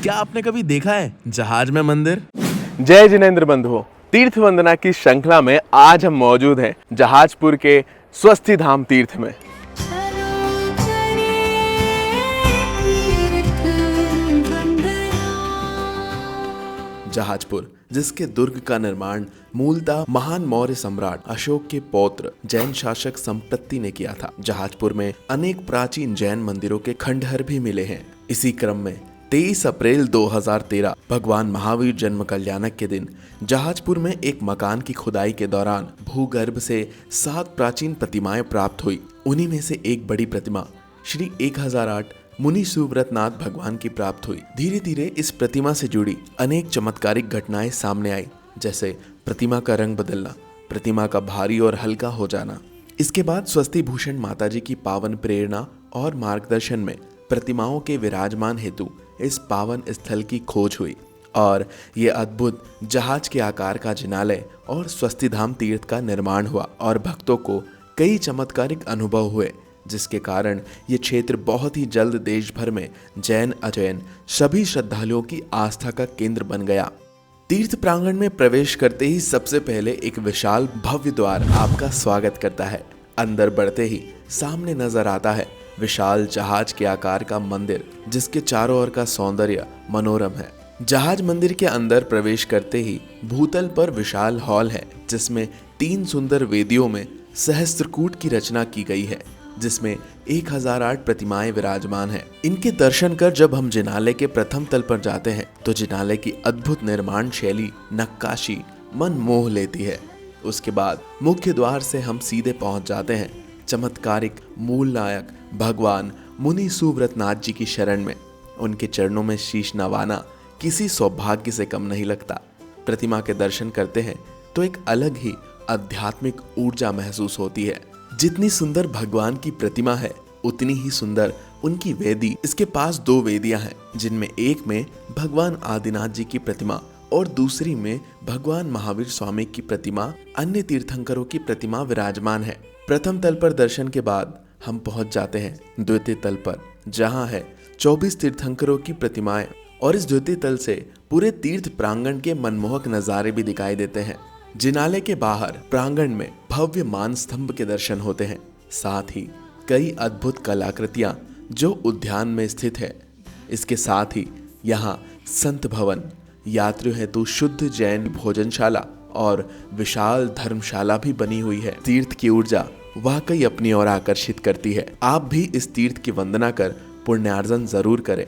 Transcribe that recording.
क्या आपने कभी देखा है जहाज में मंदिर? जय जिनेंद्र बंधुओं, तीर्थ वंदना की श्रृंखला में आज हम मौजूद हैं जहाजपुर के स्वस्थी धाम तीर्थ में। जहाजपुर, जिसके दुर्ग का निर्माण मूलतः महान मौर्य सम्राट अशोक के पौत्र जैन शासक संपत्ति ने किया था। जहाजपुर में अनेक प्राचीन जैन मंदिरों के खंडहर भी मिले हैं। इसी क्रम में 23 अप्रैल 2013 भगवान महावीर जन्म कल्याणक के दिन जहाजपुर में एक मकान की खुदाई के दौरान भूगर्भ से 7 प्राचीन प्रतिमाएं प्राप्त हुई। उन्हीं में से एक बड़ी प्रतिमा श्री 1008 मुनि सुव्रतनाथ भगवान की प्राप्त हुई। धीरे धीरे इस प्रतिमा से जुड़ी अनेक चमत्कारिक घटनाएं सामने आई, जैसे प्रतिमा का रंग बदलना, प्रतिमा का भारी और हल्का हो जाना। इसके बाद स्वस्ति भूषण माताजी की पावन प्रेरणा और मार्गदर्शन में प्रतिमाओं के विराजमान हेतु इस पावन स्थल की खोज हुई और ये अद्भुत जहाज के आकार का जिनालय और स्वस्ति धाम तीर्थ का निर्माण हुआ और भक्तों को कई चमत्कारिक अनुभव हुए, जिसके कारण ये क्षेत्र बहुत ही जल्द देश भर में जैन अजैन सभी श्रद्धालुओं की आस्था का केंद्र बन गया। तीर्थ प्रांगण में प्रवेश करते ही सबसे पहले एक विशाल भव्य द्वार आपका स्वागत करता है। अंदर बढ़ते ही सामने नजर आता है विशाल जहाज के आकार का मंदिर, जिसके चारों ओर का सौंदर्य मनोरम है। जहाज मंदिर के अंदर प्रवेश करते ही भूतल पर विशाल हॉल है, जिसमें 3 सुंदर वेदियों में सहस्त्रकूट की रचना की गई है, जिसमें 1008 प्रतिमाएं विराजमान हैं। इनके दर्शन कर जब हम जिनालय के प्रथम तल पर जाते हैं तो जिनालय की अद्भुत निर्माण शैली नक्काशी मन मोह लेती है। उसके बाद मुख्य द्वार से हम सीधे पहुंच जाते हैं चमत्कारिक मूल नायक भगवान मुनि सुव्रतनाथ जी की शरण में। उनके चरणों में शीश नवाना किसी सौभाग्य से कम नहीं लगता। प्रतिमा के दर्शन करते हैं तो एक अलग ही आध्यात्मिक ऊर्जा महसूस होती है। जितनी सुंदर भगवान की प्रतिमा है उतनी ही सुंदर उनकी वेदी। इसके पास 2 वेदियां हैं, जिनमें एक में भगवान आदिनाथ जी की प्रतिमा और दूसरी में भगवान महावीर स्वामी की प्रतिमा, अन्य तीर्थंकरों की प्रतिमा विराजमान है। प्रथम तल पर दर्शन के बाद हम पहुंच जाते हैं द्वितीय तल पर, जहां है 24 तीर्थंकरों की प्रतिमाएं और इस द्वितीय तल से पूरे तीर्थ प्रांगण के मनमोहक नजारे भी दिखाई देते हैं। जिनालय के बाहर प्रांगण में भव्य मान स्तंभ के दर्शन होते हैं, साथ ही कई अद्भुत कलाकृतियां जो उद्यान में स्थित है। इसके साथ ही यहाँ संत भवन, यात्रियों हेतु शुद्ध जैन भोजनशाला और विशाल धर्मशाला भी बनी हुई है। तीर्थ की ऊर्जा वाकई अपनी ओर आकर्षित करती है। आप भी इस तीर्थ की वंदना कर पुण्यार्जन जरूर करें।